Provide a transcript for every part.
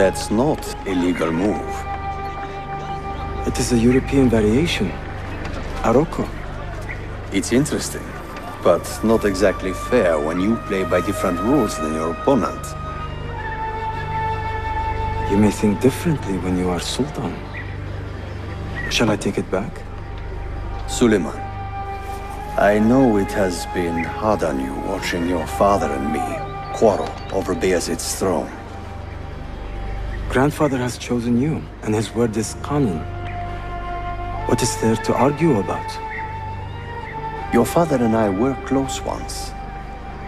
That's not a legal move. It is a European variation. Aroko. It's interesting, but not exactly fair when you play by different rules than your opponent. You may think differently when you are Sultan. Shall I take it back? Suleiman, I know it has been hard on you watching your father and me quarrel over Bayezid's throne. Grandfather has chosen you, and his word is Qanun. What is there to argue about? Your father and I were close once,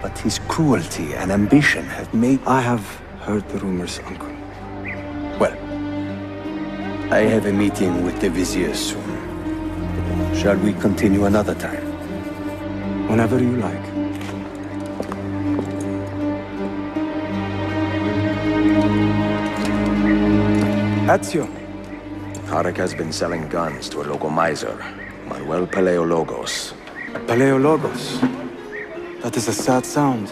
but his cruelty and ambition have made... I have heard the rumors, Uncle. Well, I have a meeting with the Vizier soon. Shall we continue another time? Whenever you like. Ezio. Tarek has been selling guns to a local miser, Manuel Paleologos. Paleologos. That is a sad sound.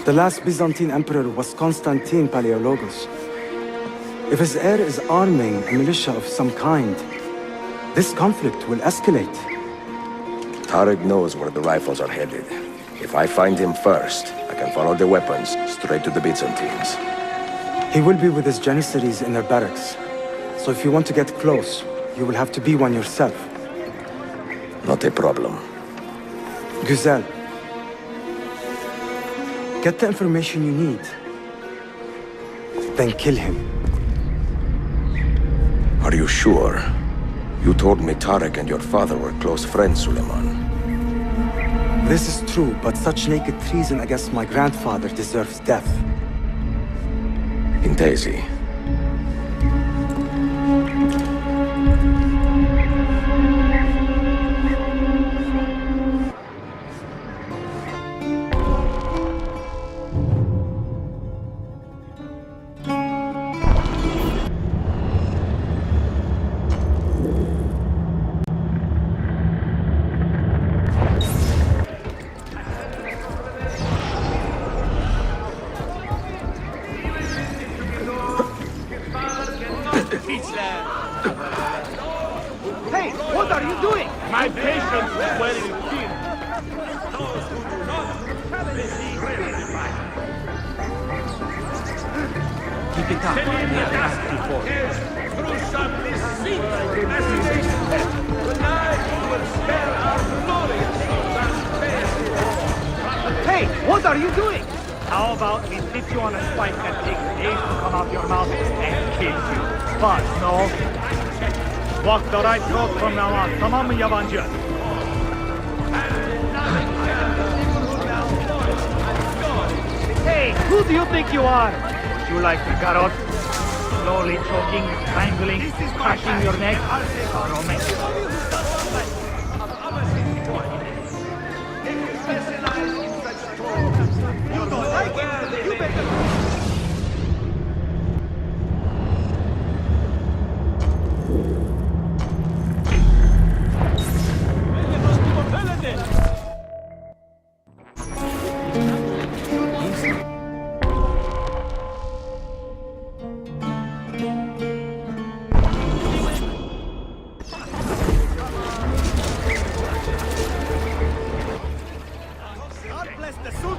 The last Byzantine emperor was Constantine Paleologos. If his heir is arming a militia of some kind, this conflict will escalate. Tarek knows where the rifles are headed. If I find him first, I can follow the weapons straight to the Byzantines. He will be with his Janissaries in their barracks. So if you want to get close, you will have to be one yourself. Not a problem. Güzel. Get the information you need. Then kill him. Are you sure? You told me Tarek and your father were close friends, Suleiman. This is true, but such naked treason against my grandfather deserves death. Intesi. Hey, what are you doing? My patience is wearing thin. Keep it up. We have asked before. Hey, what are you doing? How about we sit you on a spike that takes days to come out your mouth and kill you? But no. Walk the right road from now on. Tamam mı yabancı? Hey, who do you think you are? Would you like the garrot? Slowly choking, strangling, crushing your neck? You don't like it? You better...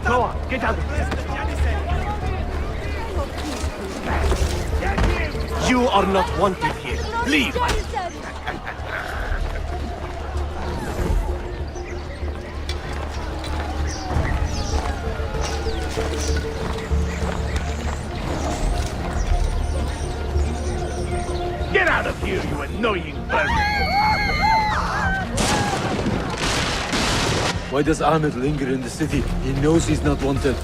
Go on, get out. You are not wanted here. Leave. Get out of here, you annoying vermin. Why does Ahmed linger in the city? He knows he's not wanted.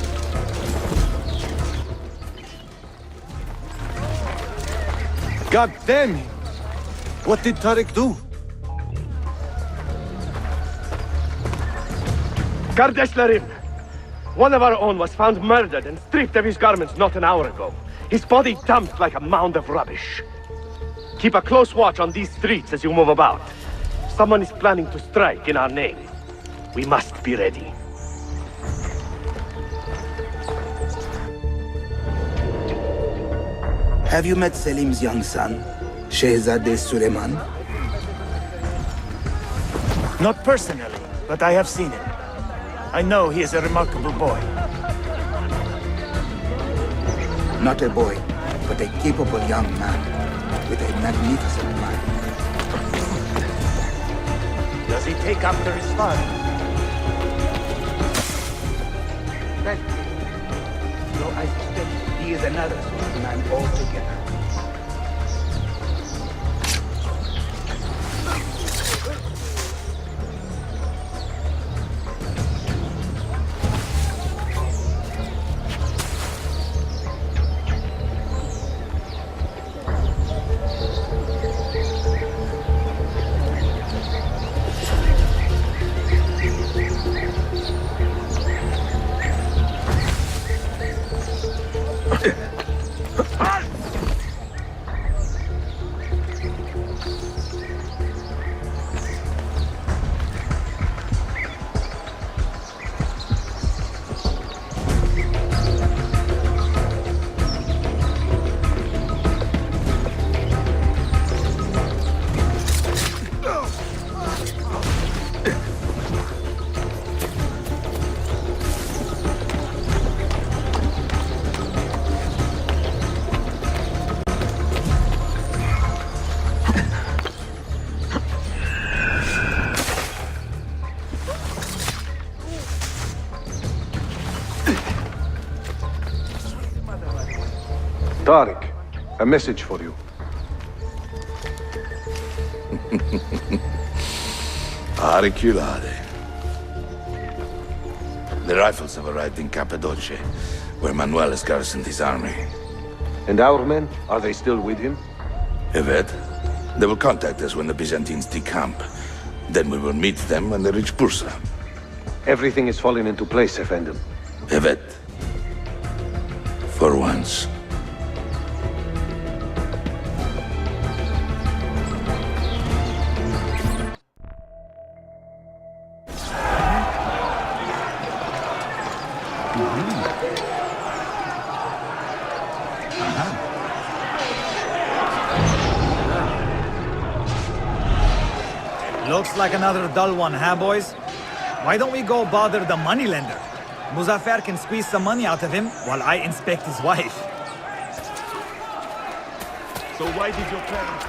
God damn him! What did Tarek do? Kardeşlerim! One of our own was found murdered and stripped of his garments not an hour ago. His body dumped like a mound of rubbish. Keep a close watch on these streets as you move about. Someone is planning to strike in our name. We must be ready. Have you met Selim's young son, Shehzadeh Suleiman? Not personally, but I have seen him. I know he is a remarkable boy. Not a boy, but a capable young man with a magnificent mind. Does he take after his father? Though I suspect he is another sort of man altogether. Tariq, a message for you. Auriculade. The rifles have arrived in Cappadocia, where Manuel has garrisoned his army. And our men, are they still with him? Evet. They will contact us when the Byzantines decamp. Then we will meet them when they reach Bursa. Everything is falling into place, Effendim. Evet. For once. Looks like another dull one, huh, boys? Why don't we go bother the moneylender? Muzaffar can squeeze some money out of him while I inspect his wife. So why did your parents...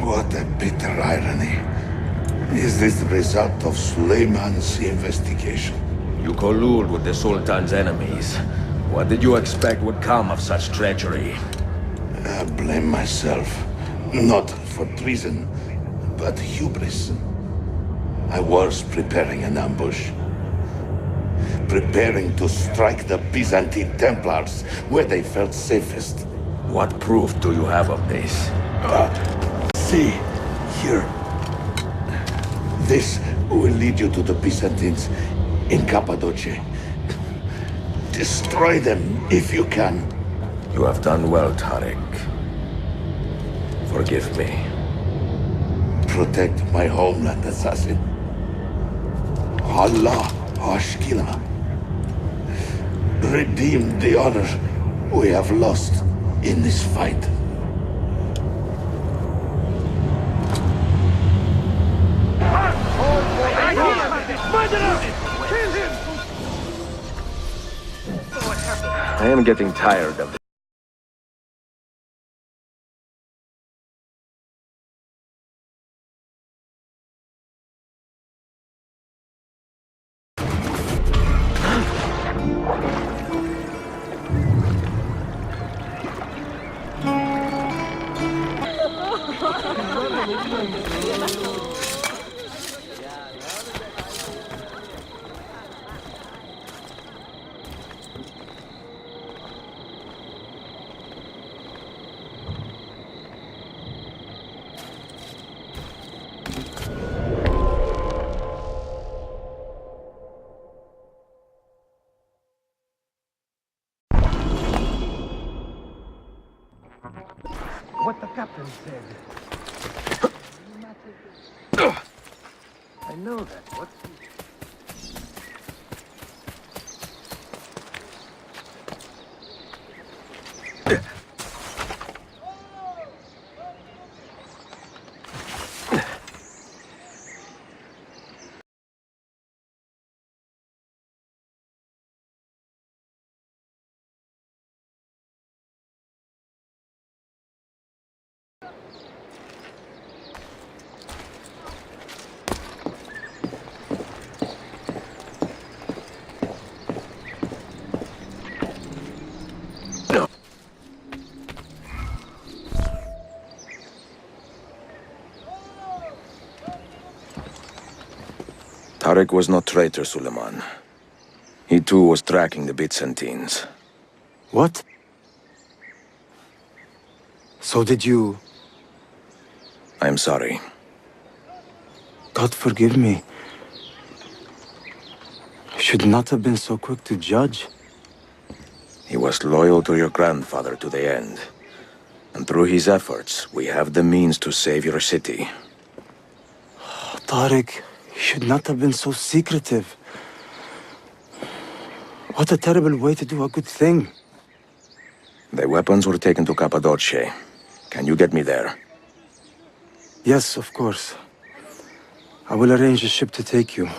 What a bitter irony. Is this the result of Suleiman's investigation? You collude with the Sultan's enemies. What did you expect would come of such treachery? I blame myself. Not for treason, but hubris. I was preparing an ambush. Preparing to strike the Byzantine Templars where they felt safest. What proof do you have of this? See, here. This will lead you to the Byzantines in Cappadocia. Destroy them if you can. You have done well, Tariq. Forgive me. Protect my homeland, assassin. Allah Ashkila. Redeem the honor we have lost in this fight. I am getting tired of this. captain said. I know that. What? Tarek was not traitor, Suleiman. He too was tracking the Byzantines. What? So did you... I'm sorry. God forgive me. I should not have been so quick to judge. He was loyal to your grandfather to the end. And through his efforts, we have the means to save your city. Oh, Tariq, you should not have been so secretive. What a terrible way to do a good thing. The weapons were taken to Cappadocia. Can you get me there? Yes, of course. I will arrange a ship to take you.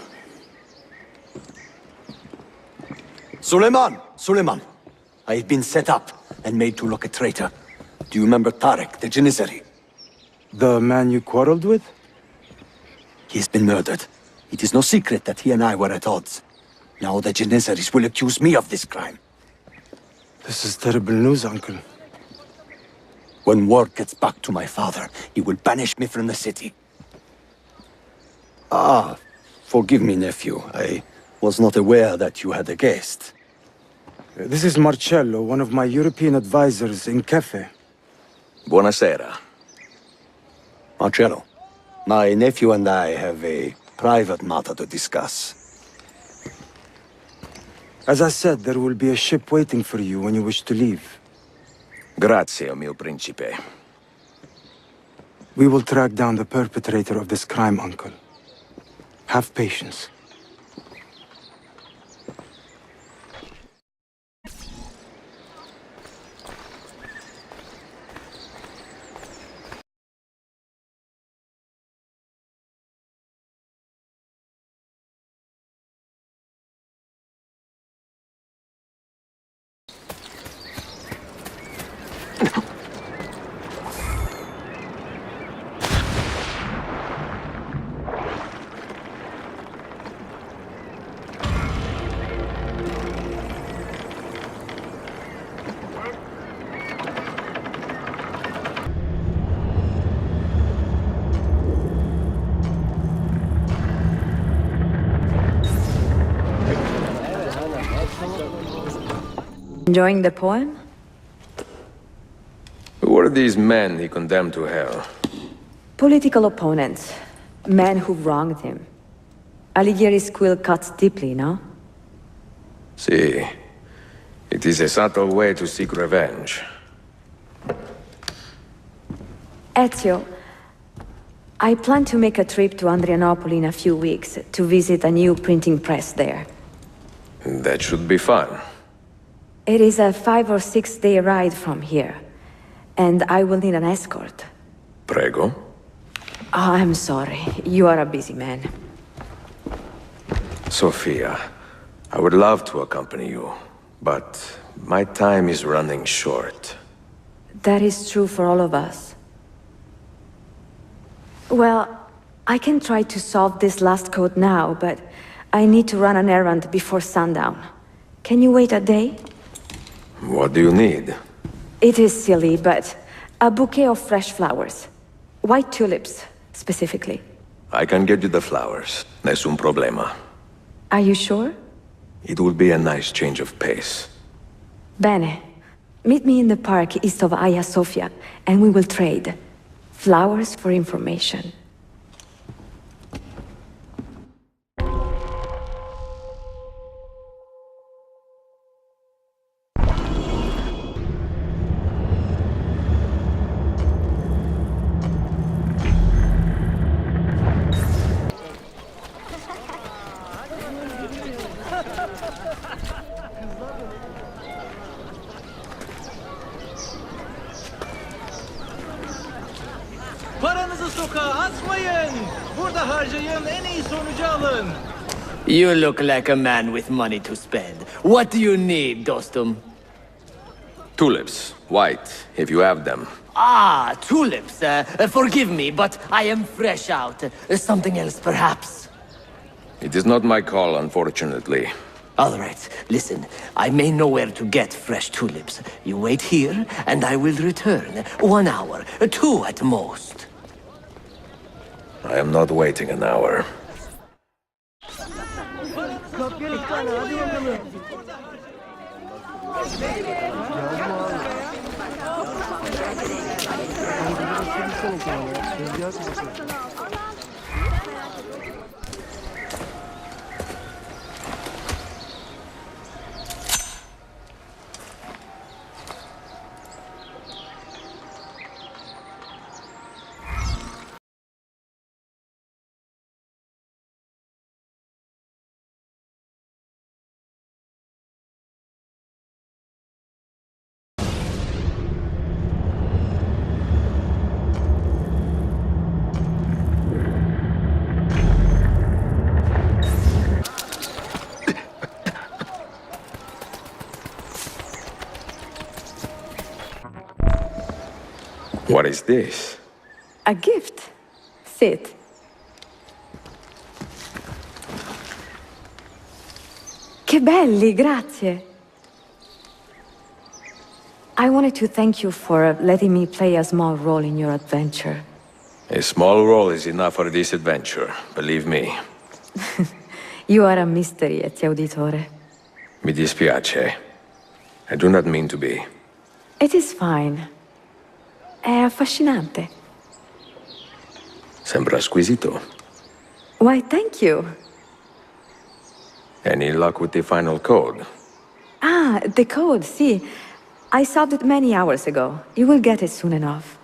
Suleiman! Suleiman! I have been set up and made to look a traitor. Do you remember Tarek, the Janissary? The man you quarreled with? He has been murdered. It is no secret that he and I were at odds. Now the Janissaries will accuse me of this crime. This is terrible news, Uncle. When word gets back to my father, he will banish me from the city. Ah, forgive me, nephew. I was not aware that you had a guest. This is Marcello, one of my European advisors in Cafe. Buonasera. Marcello, my nephew and I have a private matter to discuss. As I said, there will be a ship waiting for you when you wish to leave. Grazie, mio principe. We will track down the perpetrator of this crime, Uncle. Have patience. Enjoying the poem? Who were these men he condemned to hell? Political opponents. Men who wronged him. Alighieri's quill cuts deeply, no? See, it is a subtle way to seek revenge. Ezio, I plan to make a trip to Andrianople in a few weeks to visit a new printing press there. That should be fun. It is a 5 or 6 day ride from here, and I will need an escort. Prego. Oh, I'm sorry. You are a busy man. Sophia, I would love to accompany you, but my time is running short. That is true for all of us. Well, I can try to solve this last code now, but I need to run an errand before sundown. Can you wait a day? What do you need? It is silly, but a bouquet of fresh flowers. White tulips, specifically. I can get you the flowers. Nessun problema. Are you sure? It will be a nice change of pace. Bene. Meet me in the park east of Hagia Sophia, and we will trade. Flowers for information. Paranızı sokağa atmayın. Burada harcayın, en iyi sonucu alın. You look like a man with money to spend. What do you need, dostum? Tulips, white, if you have them. Ah, tulips. Forgive me, but I am fresh out. Something else, perhaps? It is not my call, unfortunately. All right, listen. I may know where to get fresh tulips. You wait here, and I will return. 1 hour, 2 at most. I am not waiting an hour. What is this? A gift. Sit. Che belli, grazie. I wanted to thank you for letting me play a small role in your adventure. A small role is enough for this adventure, believe me. You are a mystery, Ezio Auditore. Mi dispiace. I do not mean to be. It is fine. È affascinante. Sembra squisito. Why, thank you. Any luck with the final code? Ah, the code, sì. I solved it many hours ago. You will get it soon enough.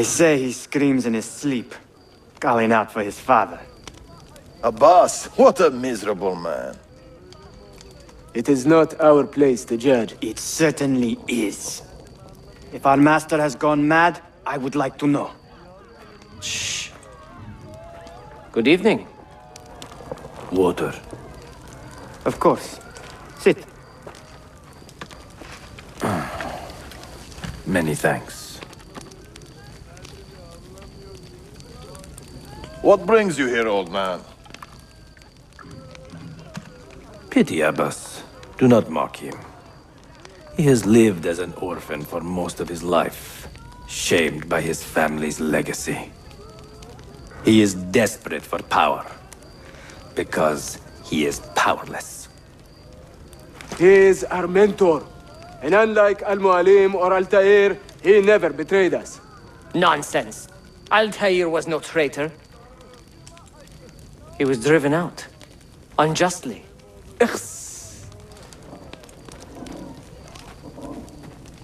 say he screams in his sleep, calling out for his father. Abbas, what a miserable man. It is not our place to judge. It certainly is. If our master has gone mad, I would like to know. Shh. Good evening. Water. Of course. Sit. Many thanks. What brings you here, old man? Pity Abbas. Do not mock him. He has lived as an orphan for most of his life, shamed by his family's legacy. He is desperate for power, because he is powerless. He is our mentor. And unlike Al-Mualim or Altair, he never betrayed us. Nonsense. Altair was no traitor. He was driven out. Unjustly.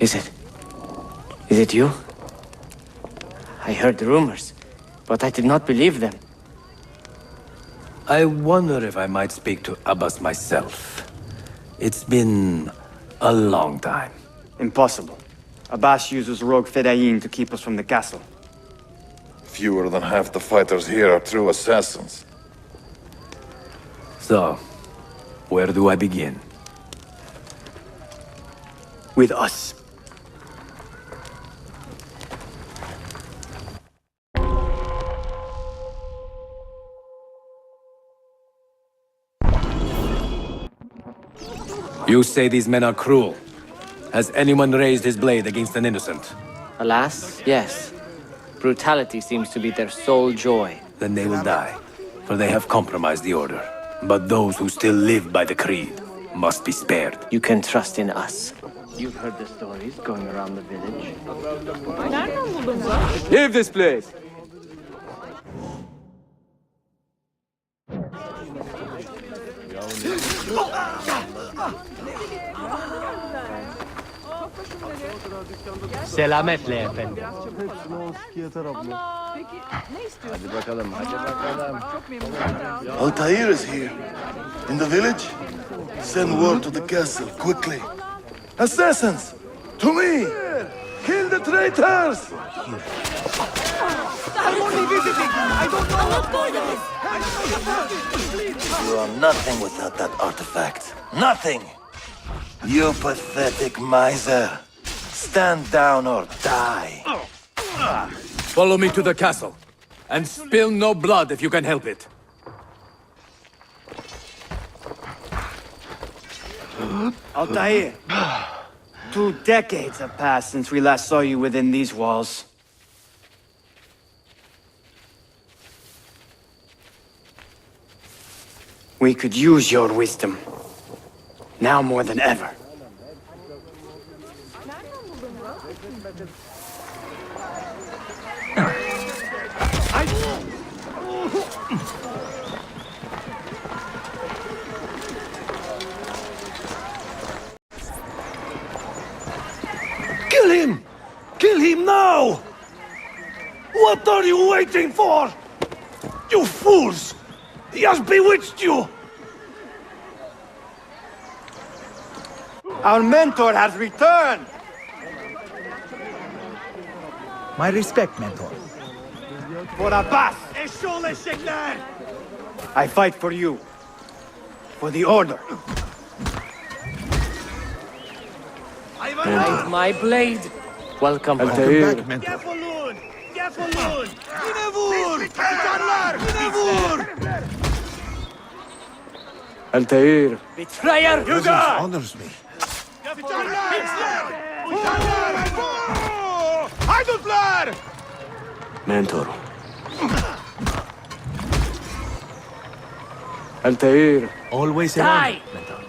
Is it you? I heard rumors, but I did not believe them. I wonder if I might speak to Abbas myself. It's been a long time. Impossible. Abbas uses rogue Fedayeen to keep us from the castle. Fewer than half the fighters here are true assassins. So, where do I begin? With us. You say these men are cruel. Has anyone raised his blade against an innocent? Alas, yes. Brutality seems to be their sole joy. Then they will die, for they have compromised the order. But those who still live by the creed must be spared. You can trust in us. You've heard the stories going around the village. Leave this place! Selametle efendim. Altair is here. In the village? Send word to the castle, quickly. Assassins! To me! Kill the traitors! I'm only visiting. I don't know what's going on. You are nothing without that artifact. Nothing! You pathetic miser. Stand down or die. Follow me to the castle, and spill no blood if you can help it. Altair, 2 decades have passed since we last saw you within these walls. We could use your wisdom. Now more than ever. Kill him! Kill him now! What are you waiting for? You fools! He has bewitched you! Our mentor has returned! My respect, mentor. For Abbas! I fight for you. For the Order. And my blade. Welcome home. Altair. Back, mentor. Altair. Betrayer! This honors me. Mentor. Altair. Always Die! around, mentor.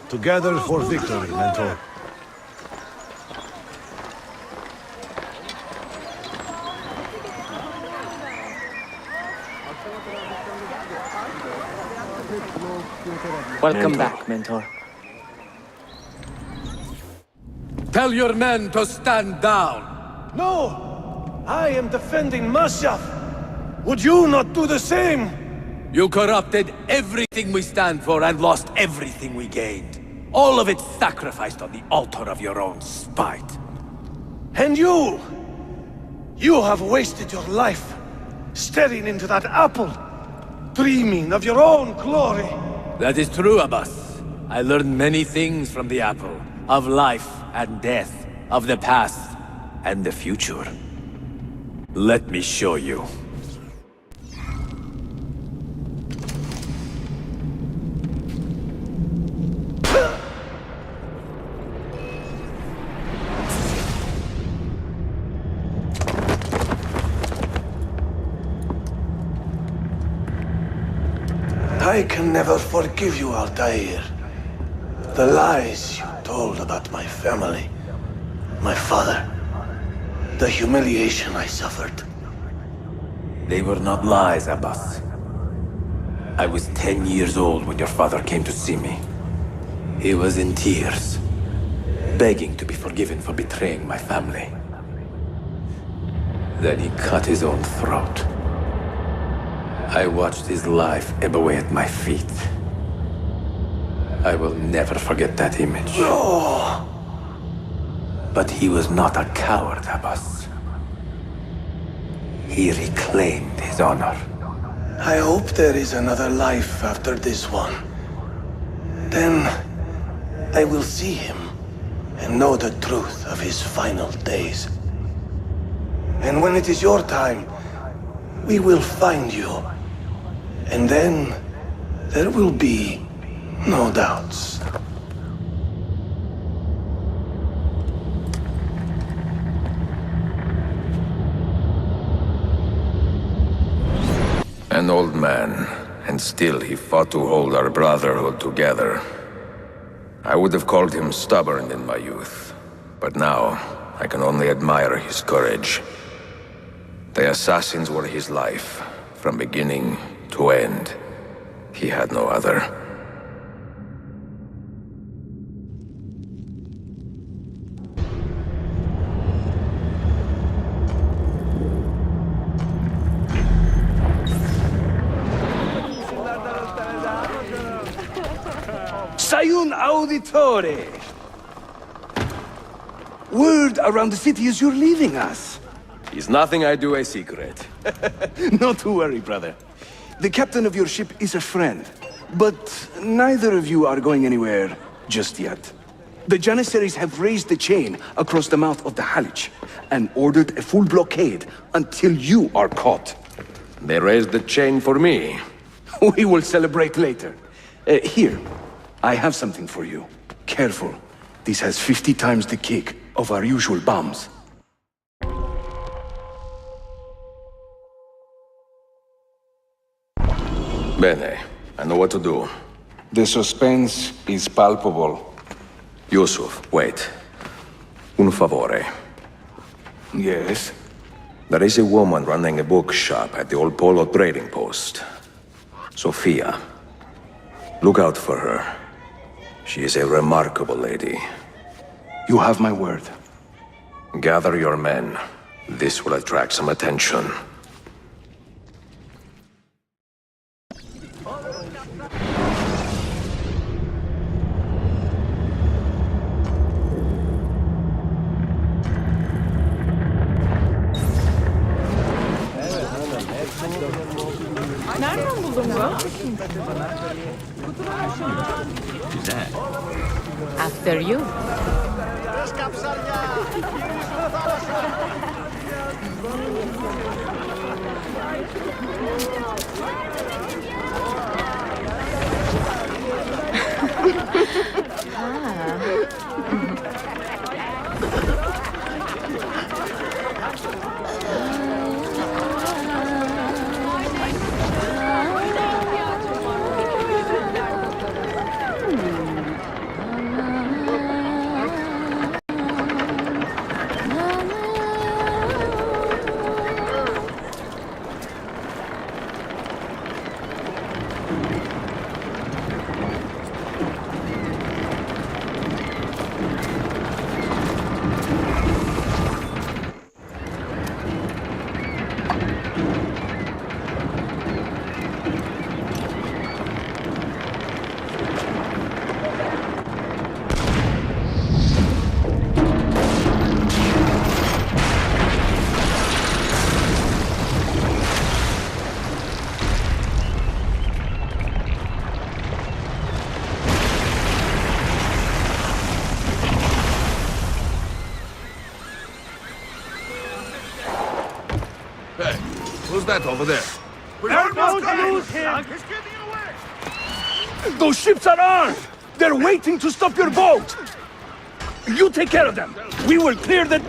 Together for victory, mentor. Welcome back, mentor. Tell your men to stand down. No! I am defending Masyaf. Would you not do the same? You corrupted everything we stand for and lost everything we gained. All of it sacrificed on the altar of your own spite. And you! You have wasted your life, staring into that apple, dreaming of your own glory. That is true, Abbas. I learned many things from the apple. Of life and death, of the past and the future. Let me show you. I can never forgive you, Altair. The lies you told about my family, my father, the humiliation I suffered. They were not lies, Abbas. I was 10 years old when your father came to see me. He was in tears, begging to be forgiven for betraying my family. Then he cut his own throat. I watched his life ebb away at my feet. I will never forget that image. No! But he was not a coward, Abbas. He reclaimed his honor. I hope there is another life after this one. Then I will see him and know the truth of his final days. And when it is your time, we will find you. And then there will be no doubts. An old man, and still he fought to hold our brotherhood together. I would have called him stubborn in my youth, but now I can only admire his courage. The assassins were his life, from beginning to end. He had no other. Sayun Auditore! Word around the city is you're leaving us. Is nothing I do a secret. Not to worry, brother. The captain of your ship is a friend, but neither of you are going anywhere just yet. The Janissaries have raised the chain across the mouth of the Halich and ordered a full blockade until you are caught. They raised the chain for me. We will celebrate later. Here, I have something for you. Careful. This has 50 times the kick of our usual bombs. Bene, I know what to do. The suspense is palpable. Yusuf, wait. Un favore. Yes? There is a woman running a bookshop at the old Polo trading post. Sophia. Look out for her. She is a remarkable lady. You have my word. Gather your men. This will attract some attention. Nereden buldun bu? Güzel. After you. Hey, who's that over there? Don't lose him! Those ships are armed! They're waiting to stop your boat! You take care of them! We will clear the...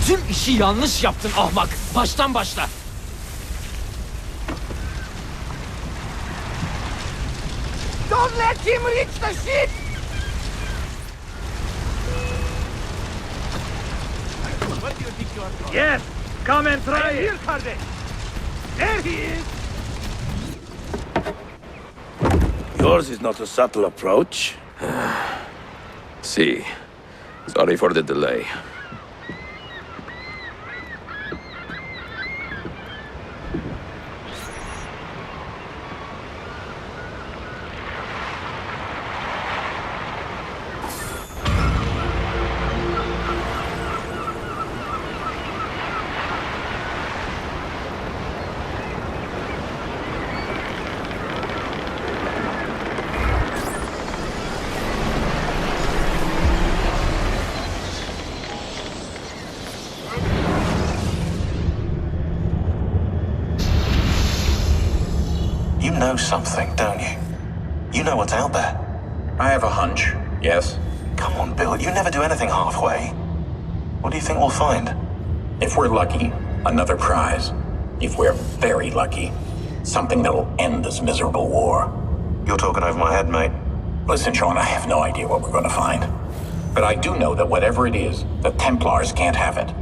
Tüm işi yanlış yaptın ahmak. Baştan başla. Don't let him reach the ship! What do you think you are doing? Yes! Come and try it! Here, Kardeş! There he is! Yours is not a subtle approach. See. Sorry for the delay. You know something, don't you? You know what's out there. I have a hunch, yes. Come on, Bill, you never do anything halfway. What do you think we'll find? If we're lucky, another prize. If we're very lucky, something that'll end this miserable war. You're talking over my head, mate. Listen, Sean, I have no idea what we're going to find. But I do know that whatever it is, the Templars can't have it.